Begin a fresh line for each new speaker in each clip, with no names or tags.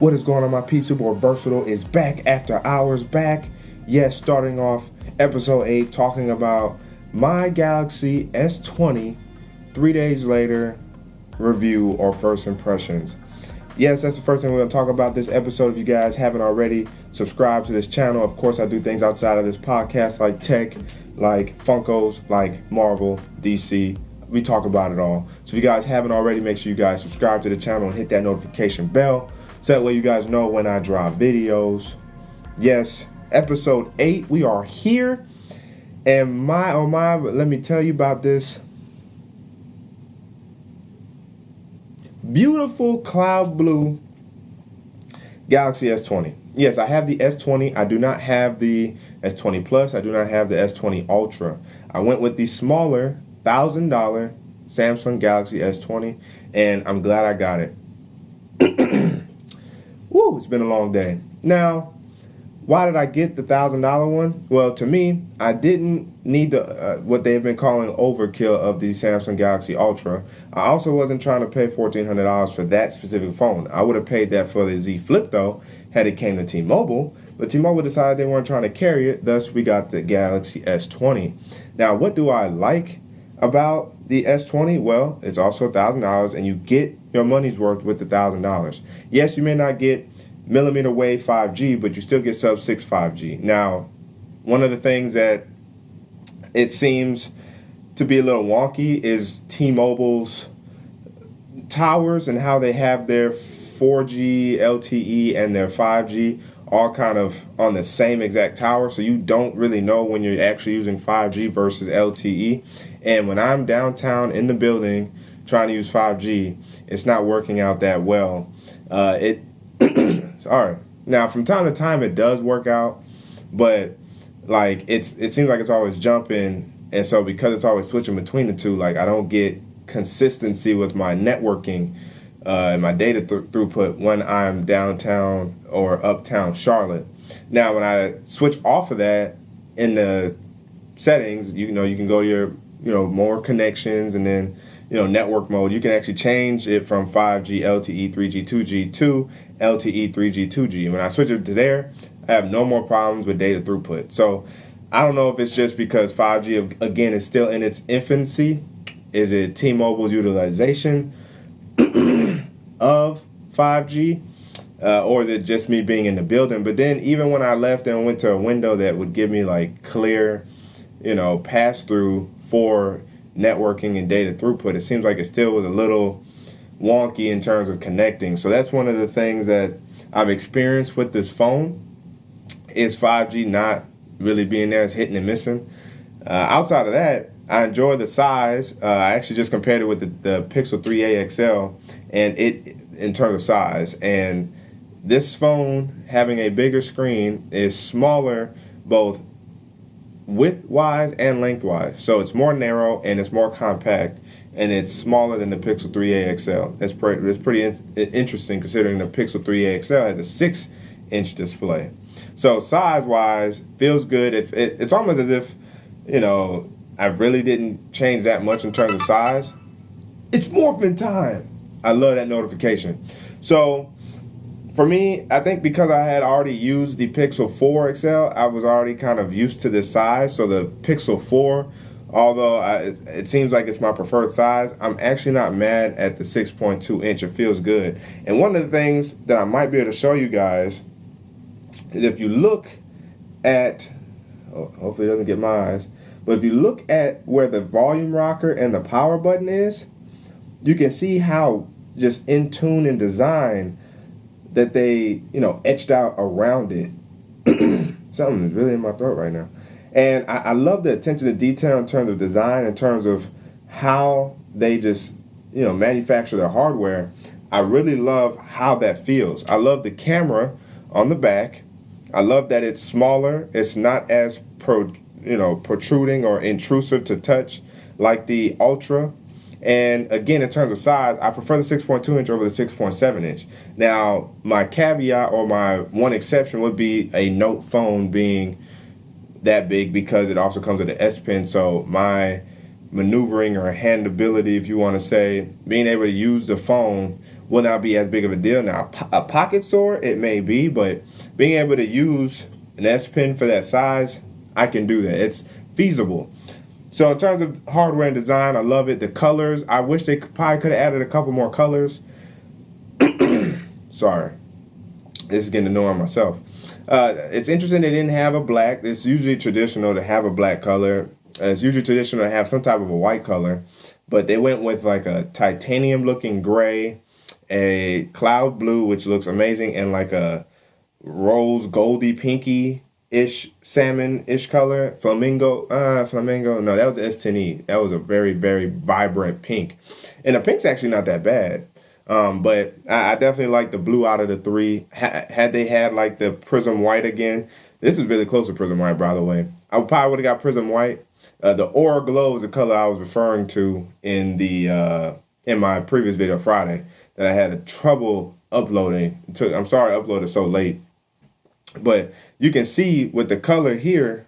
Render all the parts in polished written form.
What is going on, my peeps? Your boy Versatile is back after hours back. Yes, starting off episode 8 talking about my Galaxy S20 3 days later review or first impressions. Yes, that's the first thing we're going to talk about this episode. If you guys haven't already, subscribe to this channel. Of course, I do things outside of this podcast like tech, like Funkos, like Marvel, DC. We talk about it all. So if you guys haven't already, make sure you guys subscribe to the channel and hit that notification bell. So that way you guys know when I drop videos. Yes, episode 8, we are here. And my, oh my, let me tell you about this beautiful cloud blue Galaxy S20. Yes, I have the S20. I do not have the S20 Plus. I do not have the S20 Ultra. I went with the smaller $1,000 Samsung Galaxy S20, and I'm glad I got it. Woo, it's been a long day. Now, why did I get the $1,000 one? Well, to me, I didn't need the what they've been calling overkill of the Samsung Galaxy Ultra. I also wasn't trying to pay $1,400 for that specific phone. I would have paid that for the Z Flip, though, had it came to T-Mobile. But T-Mobile decided they weren't trying to carry it, thus we got the Galaxy S20. Now, what do I like about the S20? Well, it's also $1,000, and you get your money's worth with the $1,000. Yes, you may not get millimeter wave 5G, but you still get sub-6 5G. Now, one of the things that it seems to be a little wonky is T-Mobile's towers and how they have their 4G LTE and their 5G all kind of on the same exact tower, so you don't really know when you're actually using 5G versus LTE. And when I'm downtown in the building trying to use 5G, it's not working out that well. Sorry. Now, from time to time, it does work out, but like it seems like it's always jumping, and so because it's always switching between the two, like I don't get consistency with my networking and my data throughput when I'm downtown or uptown Charlotte. Now, when I switch off of that in the settings, you can go to your more connections, and then network mode, you can actually change it from 5G, LTE, 3G, 2G to LTE, 3G, 2G. When I switch it to there, I have no more problems with data throughput. So I don't know if it's just because 5G, again, is still in its infancy. Is it T-Mobile's utilization of 5G? Or is it just me being in the building? But then even when I left and went to a window that would give me like clear, pass-through for networking and data throughput, it seems like it still was a little wonky in terms of connecting. So that's one of the things that I've experienced with this phone is 5G not really being there. It's hitting and missing. Outside of that, I enjoy the size. I actually just compared it with the Pixel 3a XL, and it in terms of size. And this phone having a bigger screen is smaller both width-wise and lengthwise. So it's more narrow and it's more compact, and it's smaller than the Pixel 3a XL. It's pretty interesting considering the Pixel 3a XL has a 6-inch display. So size-wise, feels good. It's almost as if, I really didn't change that much in terms of size. It's morphing time. I love that notification. So for me, I think because I had already used the Pixel 4 XL, I was already kind of used to this size. So the Pixel 4, although it seems like it's my preferred size, I'm actually not mad at the 6.2 inch. It feels good. And one of the things that I might be able to show you guys is if you look at, hopefully it doesn't get my eyes, but if you look at where the volume rocker and the power button is, you can see how just in tune and design that they, etched out around it. Something is really in my throat right now. And I love the attention to detail in terms of design, in terms of how they just, manufacture their hardware. I really love how that feels. I love the camera on the back. I love that it's smaller. It's not as protruding or intrusive to touch like the Ultra. And again, in terms of size, I prefer the 6.2 inch over the 6.7 inch. Now, my caveat or my one exception would be a Note phone being that big, because it also comes with an S Pen. So my maneuvering or handability, if you want to say, being able to use the phone will not be as big of a deal. Now, a pocket sword, it may be, but being able to use an S Pen for that size, I can do that. It's feasible. So in terms of hardware and design, I love it. The colors, I wish they probably could have added a couple more colors. Sorry, this is getting annoying myself. It's interesting they didn't have a black. It's usually traditional to have a black color. It's usually traditional to have some type of a white color, but they went with like a titanium looking gray, a cloud blue, which looks amazing, and like a rose goldy pinky ish salmon ish color. Flamingo. No, that was the S10e. That was a very, very vibrant pink, and the pink's actually not that bad. But I definitely like the blue out of the three. Had they had like the prism white again, this is really close to prism white, by the way. I probably would have got prism white. The Aura Glow is the color I was referring to in the in my previous video Friday that I had trouble uploading. I'm sorry I uploaded so late. But you can see with the color here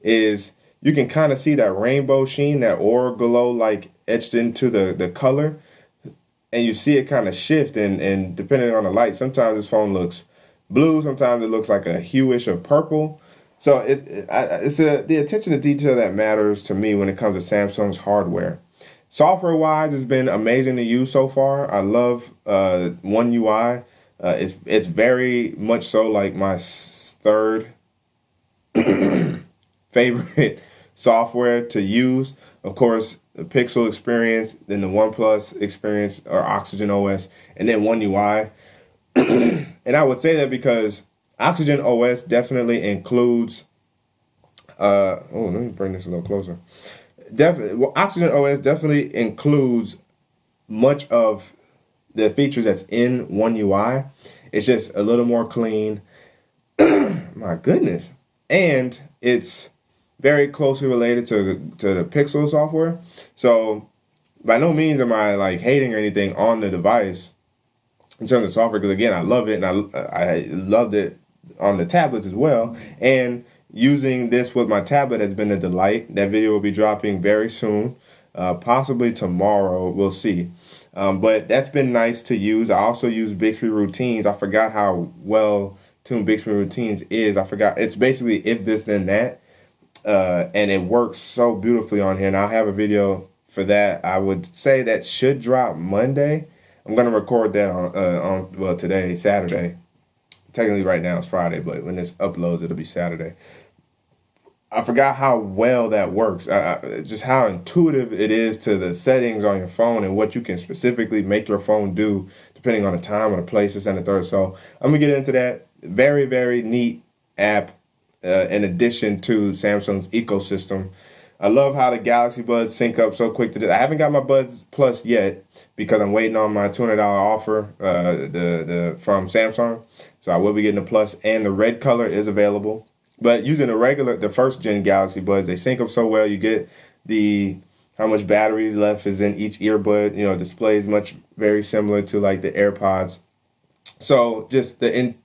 is you can kind of see that rainbow sheen, that Aura Glow like etched into the color. And you see it kind of shift, and depending on the light, sometimes this phone looks blue, sometimes it looks like a hueish of purple. So it's the attention to detail that matters to me when it comes to Samsung's hardware. Software-wise, it's been amazing to use so far. I love One UI. It's very much so like my third favorite software to use. Of course, the Pixel experience, then the OnePlus experience, or Oxygen OS, and then One UI. And I would say that because Oxygen OS definitely includes. Let me bring this a little closer. Oxygen OS definitely includes much of the features that's in One UI. It's just a little more clean. My goodness, and it's very closely related to the Pixel software. So by no means am I like hating or anything on the device in terms of software, because again, I love it, and I loved it on the tablets as well. And using this with my tablet has been a delight. That video will be dropping very soon, possibly tomorrow. We'll see. But that's been nice to use. I also use Bixby Routines. I forgot how well tuned Bixby Routines is. I forgot. It's basically if this then that. And it works so beautifully on here, and I'll have a video for that. I would say that should drop Monday. I'm going to record that on today, Saturday. Technically right now it's Friday, but when this uploads, it'll be Saturday. I forgot how well that works. Just how intuitive it is to the settings on your phone and what you can specifically make your phone do depending on the time or the place, this and the third. So I'm going to get into that. Very, very neat app. In addition to Samsung's ecosystem. I love how the Galaxy Buds sync up so quick to this. I haven't got my Buds Plus yet because I'm waiting on my $200 offer from Samsung. So I will be getting the Plus, and the red color is available. But using the first gen Galaxy Buds, they sync up so well. You get how much battery left is in each earbud. You know, displays very similar to like the AirPods. So just the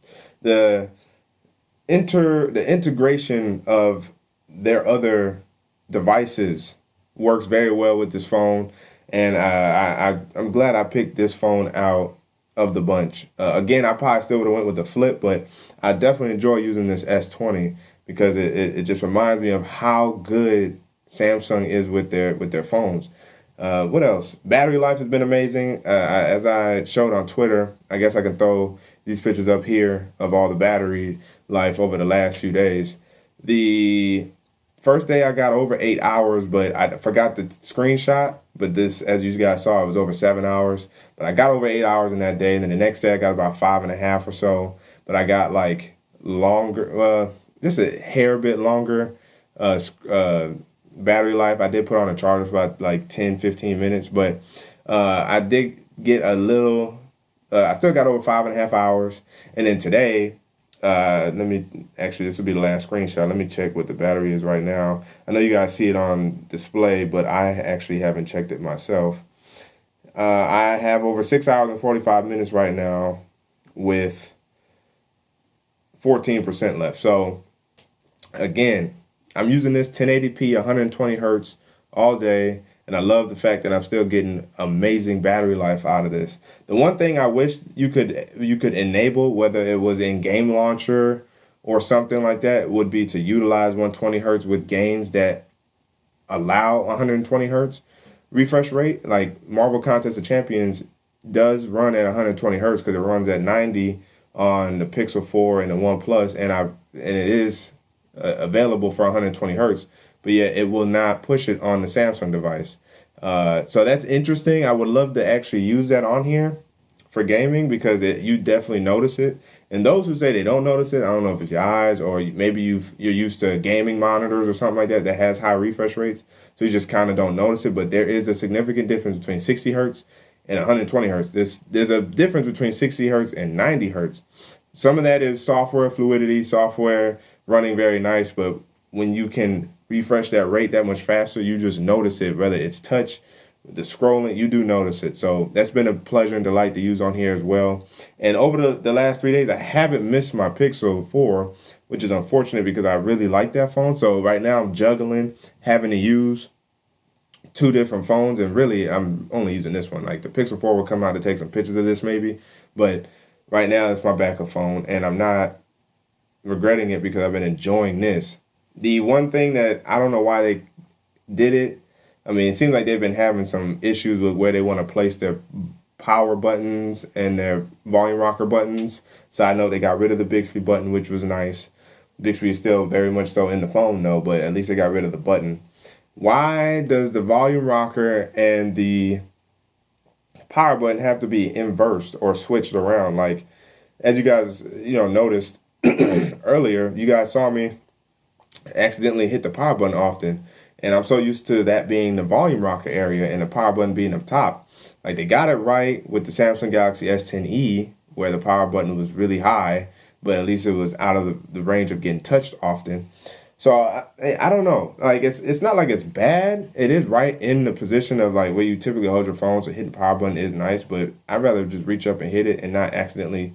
integration of their other devices works very well with this phone, and I'm glad I picked this phone out of the bunch. Again, I probably still would have went with the Flip, but I definitely enjoy using this S20 because it just reminds me of how good Samsung is with their phones. What else? Battery life has been amazing. As I showed on Twitter, I guess I can throw these pictures up here of all the battery life over the last few days. The first day I got over 8 hours, but I forgot the screenshot. But this, as you guys saw, it was over 7 hours. But I got over 8 hours in that day. And then the next day I got about 5.5 or so. But I got like longer, just a hair bit longer battery life. I did put on a charger for about like 10, 15 minutes. But I did get a little... I still got over 5.5 hours. And then today, this will be the last screenshot. Let me check what the battery is right now. I know you guys see it on display, but I actually haven't checked it myself. I have over 6 hours and 45 minutes right now with 14% left. So again, I'm using this 1080p, 120 hertz all day. and I love the fact that I'm still getting amazing battery life out of this. The one thing I wish you could enable, whether it was in Game Launcher or something like that, would be to utilize 120 hertz with games that allow 120 hertz refresh rate. Like Marvel Contest of Champions does run at 120 hertz because it runs at 90 on the Pixel 4 and the One Plus, and it is available for 120 hertz, but yet it will not push it on the Samsung device. So that's interesting. I would love to actually use that on here for gaming because you definitely notice it. And those who say they don't notice it, I don't know if it's your eyes or maybe you're used to gaming monitors or something like that has high refresh rates, so you just kind of don't notice it. But there is a significant difference between 60 hertz and 120 hertz. There's a difference between 60 hertz and 90 hertz. Some of that is software fluidity, software running very nice, but when you can refresh that rate that much faster, you just notice it, whether it's touch, the scrolling, you do notice it. So that's been a pleasure and delight to use on here as well. And over the last 3 days, I haven't missed my Pixel 4, which is unfortunate because I really like that phone. So right now I'm juggling having to use two different phones, and really I'm only using this one. Like the Pixel 4 will come out to take some pictures of this maybe, but right now it's my backup phone, and I'm not regretting it because I've been enjoying this. The one thing that I don't know why they did it, I mean, it seems like they've been having some issues with where they want to place their power buttons and their volume rocker buttons. So I know they got rid of the Bixby button, which was nice. Bixby is still very much so in the phone though, but at least they got rid of the button. Why does the volume rocker and the power button have to be inversed or switched around? Like, as you guys, noticed earlier, you guys saw me accidentally hit the power button often. And I'm so used to that being the volume rocker area and the power button being up top. Like, they got it right with the Samsung Galaxy S10e, where the power button was really high, but at least it was out of the range of getting touched often. So I don't know. Like, it's not like it's bad. It is right in the position of like where you typically hold your phone, so hitting the power button is nice, but I'd rather just reach up and hit it and not accidentally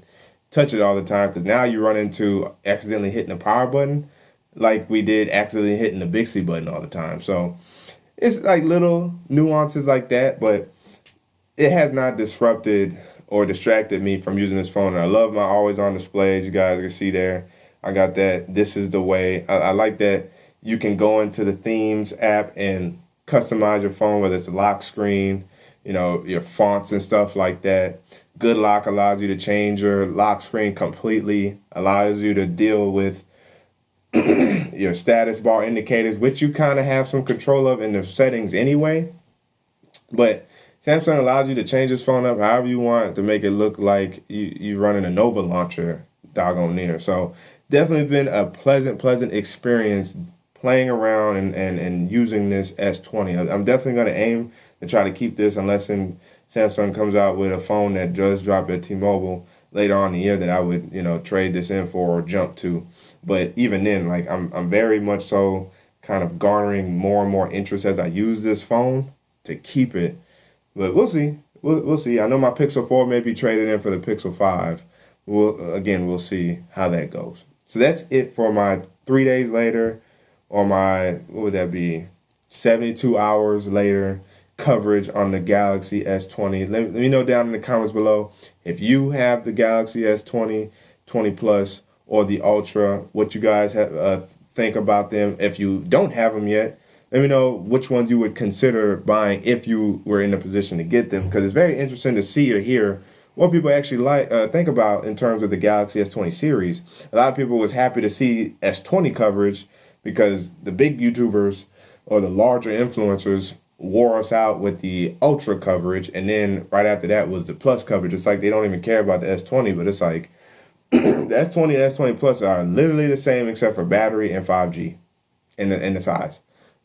touch it all the time, because now you run into accidentally hitting the power button like we did accidentally hitting the Bixby button all the time. So it's like little nuances like that, but it has not disrupted or distracted me from using this phone. And I love my always on displays. You guys can see there, I got that "This is the way." I like that you can go into the themes app and customize your phone, whether it's a lock screen, your fonts and stuff like that. Good Lock allows you to change your lock screen completely, allows you to deal with your status bar indicators, which you kind of have some control of in the settings anyway. But Samsung allows you to change this phone up however you want to make it look like you're running a Nova launcher doggone near. So definitely been a pleasant experience playing around and using this S20. I'm definitely going to aim to try to keep this, unless Samsung comes out with a phone that does drop at T-Mobile later on in the year that I would, trade this in for or jump to. But even then, like, I'm very much so kind of garnering more and more interest as I use this phone to keep it. But we'll see. We'll see. I know my Pixel 4 may be traded in for the Pixel 5. We'll see how that goes. So that's it for my 3 days later, or my, what would that be, 72 hours later coverage on the Galaxy S20. Let me know down in the comments below if you have the Galaxy S20, 20 Plus, or the Ultra, what you guys think about them. If you don't have them yet, let me know which ones you would consider buying if you were in a position to get them, because it's very interesting to see or hear what people actually think about in terms of the Galaxy S20 series. A lot of people was happy to see S20 coverage because the big YouTubers or the larger influencers wore us out with the Ultra coverage, and then right after that was the Plus coverage. It's like they don't even care about the S20, but it's like the S20 and S20 Plus are literally the same except for battery and 5G in the size.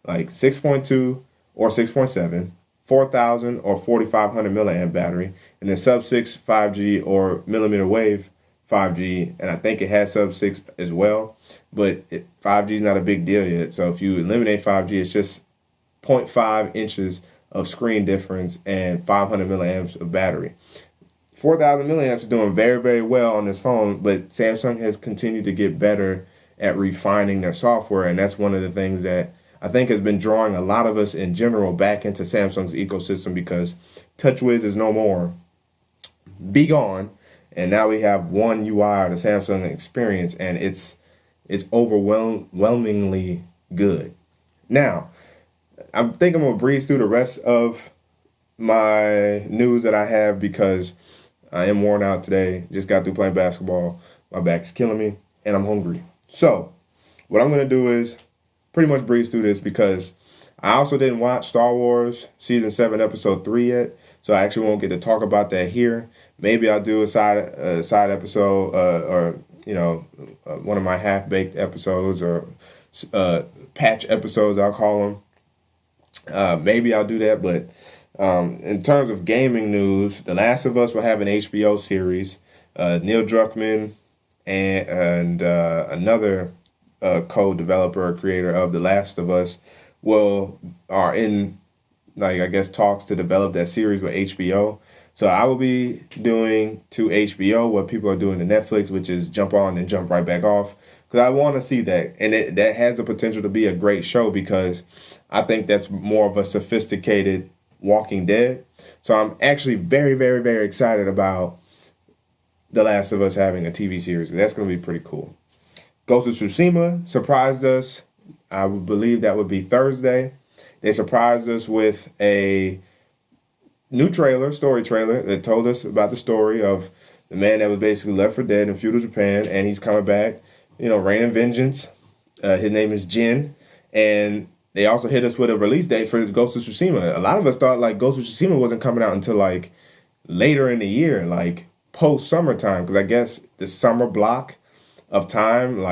Like 6.2 or 6.7, 4,000 or 4,500 milliamp battery, and then sub 6 5G or millimeter wave 5G, and I think it has sub 6 as well, but 5G is not a big deal yet. So if you eliminate 5G, it's just 0.5 inches of screen difference and 500 milliamps of battery. 4,000 milliamps is doing very, very well on this phone, but Samsung has continued to get better at refining their software, and that's one of the things that I think has been drawing a lot of us in general back into Samsung's ecosystem because TouchWiz is no more. Be gone. And now we have one UI, the Samsung experience, and it's overwhelmingly good. Now, I think I'm going to breeze through the rest of my news that I have because I am worn out today. Just got through playing basketball. My back is killing me, and I'm hungry. So, what I'm going to do is pretty much breeze through this because I also didn't watch Star Wars Season 7, Episode 3 yet, so I actually won't get to talk about that here. Maybe I'll do a side episode or one of my half-baked episodes or patch episodes, I'll call them. Maybe I'll do that, but in terms of gaming news, The Last of Us will have an HBO series. Neil Druckmann and another co-developer or creator of The Last of Us are in, talks to develop that series with HBO. So I will be doing to HBO what people are doing to Netflix, which is jump on and jump right back off. Because I want to see that. And that has the potential to be a great show because I think that's more of a sophisticated Walking Dead. So I'm actually very, very, very excited about The Last of Us having a TV series. That's going to be pretty cool. Ghost of Tsushima surprised us. I would believe that would be Thursday. They surprised us with a new story trailer that told us about the story of the man that was basically left for dead in feudal Japan, and he's coming back, raining vengeance. His name is Jin, and they also hit us with a release date for Ghost of Tsushima. A lot of us thought Ghost of Tsushima wasn't coming out until later in the year, post summertime, because I guess the summer block of time,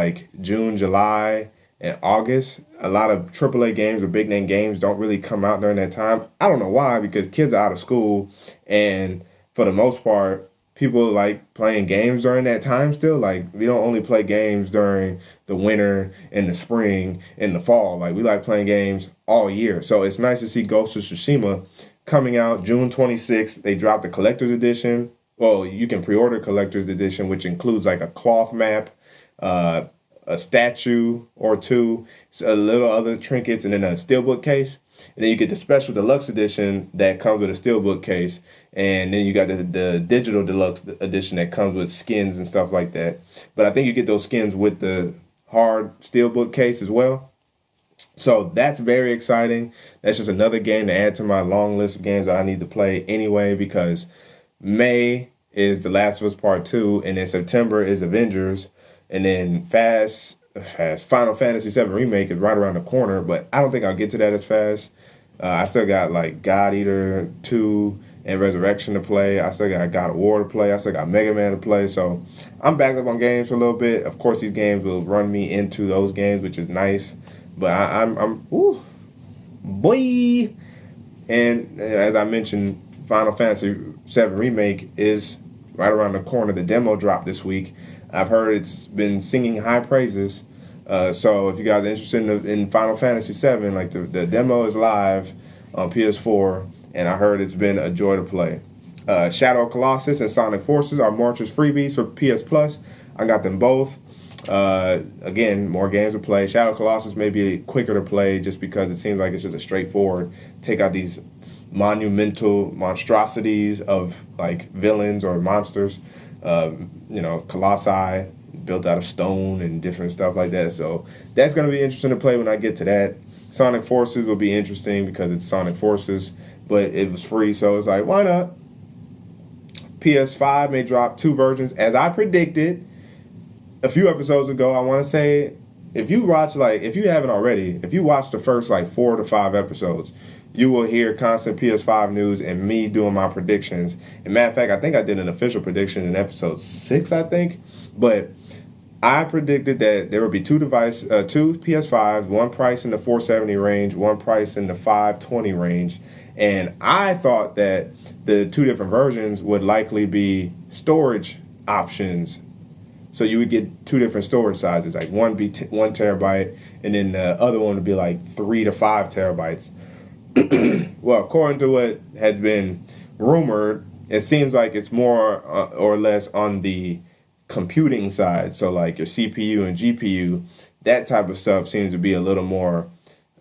June, July, and August, a lot of AAA games or big name games don't really come out during that time. I don't know why, because kids are out of school, and for the most part, people like playing games during that time still. We don't only play games during the winter and the spring and the fall. We like playing games all year. So it's nice to see Ghost of Tsushima coming out June 26th. They dropped the collector's edition. Well, you can pre-order collector's edition, which includes a cloth map, a statue or two, a little other trinkets, and then a steelbook case. And then you get the special deluxe edition that comes with a steelbook case. And then you got the digital deluxe edition that comes with skins and stuff like that. But I think you get those skins with the hard steelbook case as well. So that's very exciting. That's just another game to add to my long list of games that I need to play anyway, because May is The Last of Us Part 2, and then September is Avengers, and then Final Fantasy VII Remake is right around the corner, but I don't think I'll get to that as fast. I still got God Eater 2 and Resurrection to play. I still got God of War to play. I still got Mega Man to play. So I'm backed up on games for a little bit. Of course, these games will run me into those games, which is nice. But I'm boy. And as I mentioned, Final Fantasy VII Remake is right around the corner. The demo dropped this week. I've heard it's been singing high praises. So if you guys are interested in Final Fantasy VII, the demo is live on PS4, and I heard it's been a joy to play. Shadow of Colossus and Sonic Forces are March's freebies for PS Plus. I got them both. Again, more games to play. Shadow of Colossus may be quicker to play just because it seems like it's just a straightforward take out these monumental monstrosities of villains or monsters. Colossi built out of stone and different stuff like that. So that's going to be interesting to play when I get to that. Sonic Forces will be interesting because it's Sonic Forces, but it was free, so it's why not? PS5 may drop 2 versions, as I predicted a few episodes ago. I want to say, if you watch, if you haven't already, if you watch the first 4 to 5 episodes, you will hear constant PS5 news and me doing my predictions. And matter of fact, I think I did an official prediction in episode 6, I think. But I predicted that there would be two PS5s, one price in the $470 range, one price in the $520 range. And I thought that the 2 different versions would likely be storage options. So you would get 2 different storage sizes, one be 1 terabyte, and then the other one would be 3 to 5 terabytes. Well, according to what has been rumored, it seems like it's more or less on the computing side. So your CPU and GPU, that type of stuff seems to be a little more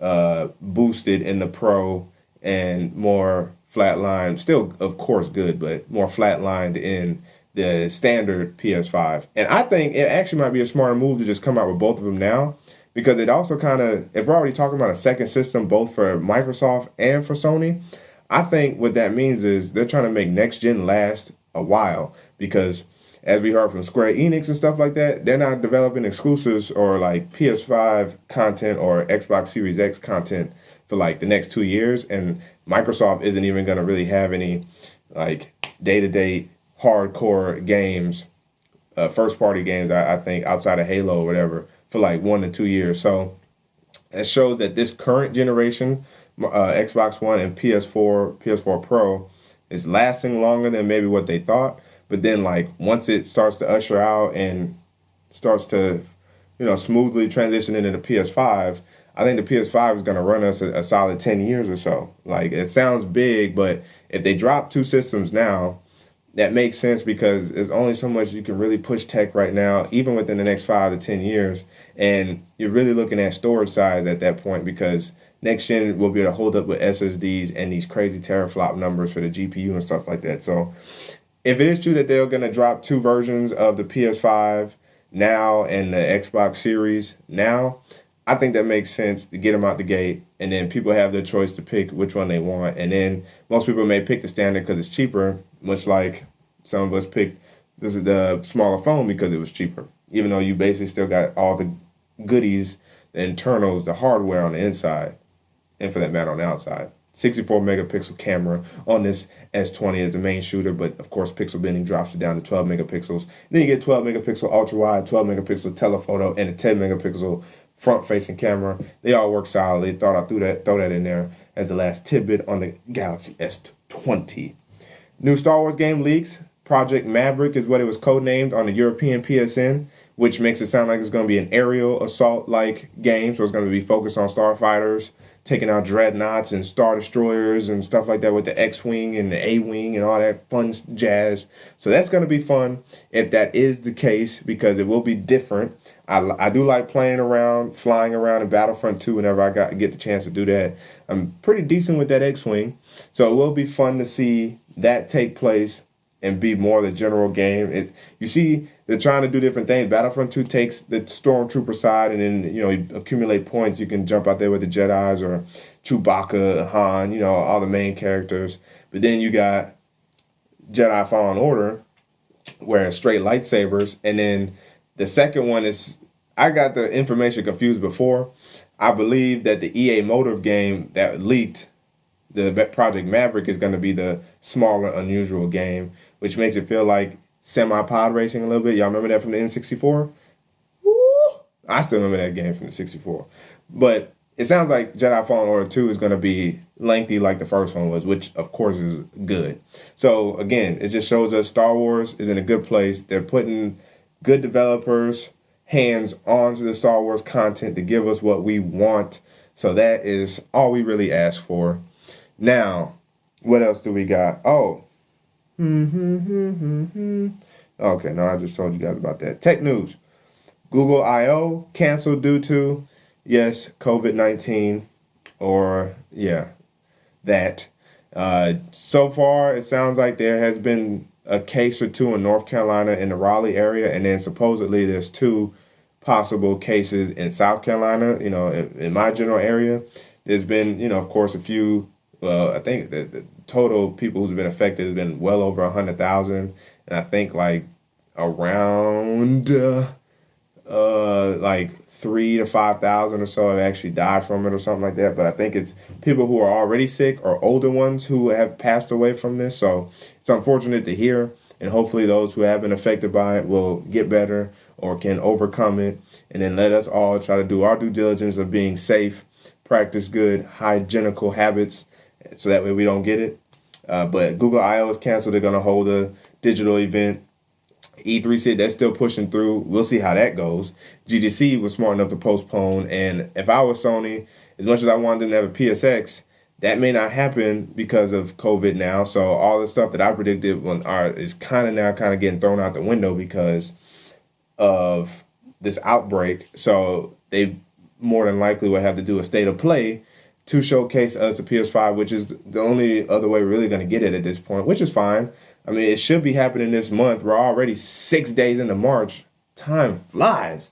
boosted in the Pro and more flatlined. Still, of course, good, but more flatlined in the standard PS5. And I think it actually might be a smarter move to just come out with both of them now, because it also kind of, if we're already talking about a second system both for Microsoft and for Sony, I think what that means is they're trying to make next gen last a while, because as we heard from Square Enix and stuff like that, they're not developing exclusives or like PS5 content or Xbox Series X content for like the next 2 years. And Microsoft isn't even going to really have any like day-to-day hardcore games, first party games, I think, outside of Halo or whatever, for like 1 to 2 years. So it shows that this current generation, Xbox One and PS4 Pro, is lasting longer than maybe what they thought. But then, like, once it starts to usher out and starts to, smoothly transition into the PS5, I think the PS5 is going to run us a solid 10 years or so. Like, it sounds big, but if they drop two systems now, that makes sense, because there's only so much you can really push tech right now, even within the next 5 to 10 years. And you're really looking at storage size at that point, because next gen will be able to hold up with SSDs and these crazy teraflop numbers for the GPU and stuff like that. So if it is true that they're going to drop two versions of the PS5 now and the Xbox Series now, I think that makes sense to get them out the gate, and then people have their choice to pick which one they want. And then most people may pick the standard because it's cheaper, much like some of us picked the smaller phone because it was cheaper, even though you basically still got all the goodies, the internals, the hardware on the inside, and for that matter on the outside. 64 megapixel camera on this S20 as the main shooter, but of course pixel binning drops it down to 12 megapixels. Then you get 12 megapixel ultra wide, 12 megapixel telephoto, and a 10 megapixel front facing camera. They all work solidly. Thought I'd throw that in there as the last tidbit on the Galaxy S20. New Star Wars game leaks. Project Maverick is what it was codenamed on the European PSN, which makes it sound like it's going to be an aerial assault-like game. So it's going to be focused on starfighters, taking out dreadnoughts and star destroyers and stuff like that with the X-Wing and the A-Wing and all that fun jazz. So that's going to be fun if that is the case, because it will be different. I do like playing around, flying around in Battlefront 2 whenever I get the chance to do that. I'm pretty decent with that X-Wing. So it will be fun to see that take place and be more the general game. You see, they're trying to do different things. Battlefront 2 takes the Stormtrooper side, and then, you accumulate points. You can jump out there with the Jedis or Chewbacca, Han, all the main characters. But then you got Jedi Fallen Order, where it's straight lightsabers. And then the second one is, I got the information confused before. I believe that the EA Motive game that leaked, the Project Maverick, is going to be the smaller, unusual game, which makes it feel like semi-pod racing a little bit. Y'all remember that from the N64? Woo! I still remember that game from the 64. But it sounds like Jedi Fallen Order 2 is going to be lengthy like the first one was, which, of course, is good. So, again, it just shows us Star Wars is in a good place. They're putting good developers' hands onto the Star Wars content to give us what we want. So that is all we really ask for. Now, what else do we got? Oh. Okay, no, I just told you guys about that. Tech news. Google I.O. canceled due to, yes, COVID-19, or, that. So far, it sounds like there has been a case or two in North Carolina in the Raleigh area, and then supposedly there's 2 possible cases in South Carolina, in my general area. There's been, of course, a few. I think the total people who's been affected has been well over 100,000, and I think like around like 3,000 to 5,000 or so have actually died from it or something like that. But I think it's people who are already sick or older ones who have passed away from this. So it's unfortunate to hear, and hopefully those who have been affected by it will get better or can overcome it, and then let us all try to do our due diligence of being safe, practice good hygienical habits, so that way we don't get it. But Google I.O. is canceled. They're going to hold a digital event. E3 said that's still pushing through. We'll see how that goes. GDC was smart enough to postpone. And if I was Sony, as much as I wanted them to have a PSX, that may not happen because of COVID now. So all the stuff that I predicted is kind of getting thrown out the window because of this outbreak. So they more than likely will have to do a state of play to showcase us the PS5, which is the only other way we're really going to get it at this point, which is fine. I mean, it should be happening this month. We're already 6 days into March. Time flies.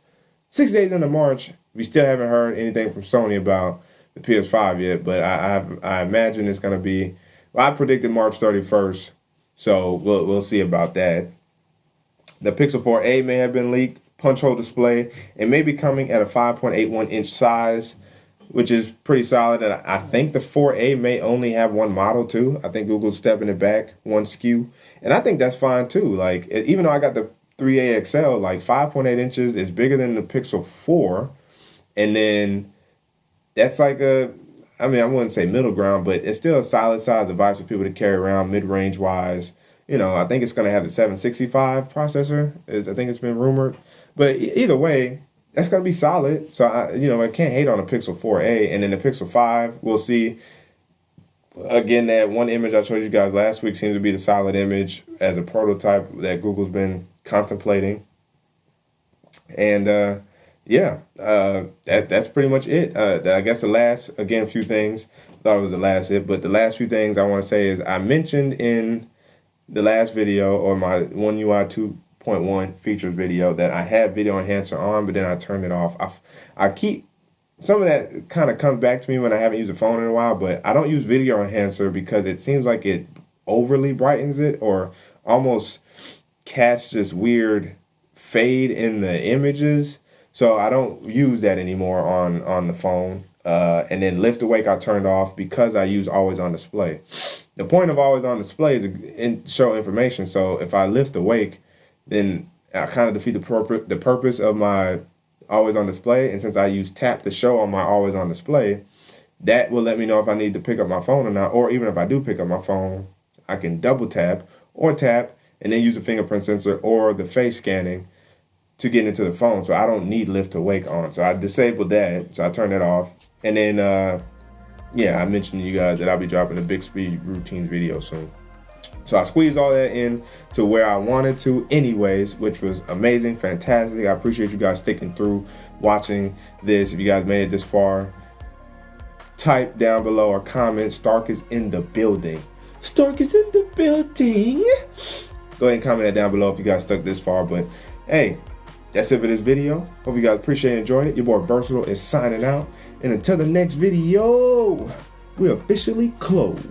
6 days into March. We still haven't heard anything from Sony about the PS5 yet, but I imagine it's going to be, well, I predicted March 31st, so we'll see about that. The Pixel 4a may have been leaked. Punch hole display. It may be coming at a 5.81 inch size, which is pretty solid. And I think the 4a may only have one model too. I think Google's stepping it back one SKU, and I think that's fine too. Like, even though I got the 3a XL, like 5.8 inches is bigger than the Pixel 4, and then that's like a, I mean, I wouldn't say middle ground, but it's still a solid size device for people to carry around mid-range wise. You know, I think it's going to have the 765 processor. I think it's been rumored, but either way, that's going to be solid. So I can't hate on the Pixel 4a, and then the Pixel 5, we'll see. Again, that one image I showed you guys last week seems to be the solid image as a prototype that Google's been contemplating. And that's pretty much it. I guess the last, again, few things, I thought it was the last it, but the last few things I want to say is I mentioned in the last video, or my One UI 2.1 features video, that I had video enhancer on, but then I turned it off. I keep, some of that kind of comes back to me when I haven't used a phone in a while, but I don't use video enhancer because it seems like it overly brightens it, or almost casts this weird fade in the images. So I don't use that anymore on the phone. And then lift awake I turned off because I use always on display. The point of always on display is to show information. So if I lift awake, then I kind of defeat the purpose of my always on display. And since I use tap to show on my always on display, that will let me know if I need to pick up my phone or not. Or even if I do pick up my phone, I can double tap or tap and then use the fingerprint sensor or the face scanning to get into the phone. So I don't need lift to wake on. So I disabled that. So I turned it off. And then, I mentioned to you guys that I'll be dropping a Bixby routines video soon. So I squeezed all that in to where I wanted to anyways, which was amazing, fantastic. I appreciate you guys sticking through, watching this. If you guys made it this far, type down below or comment, Stark is in the building. Stark is in the building. Go ahead and comment that down below if you guys stuck this far. But hey, that's it for this video. Hope you guys appreciate and enjoyed it. Your boy Versatile is signing out. And until the next video, we're officially closed.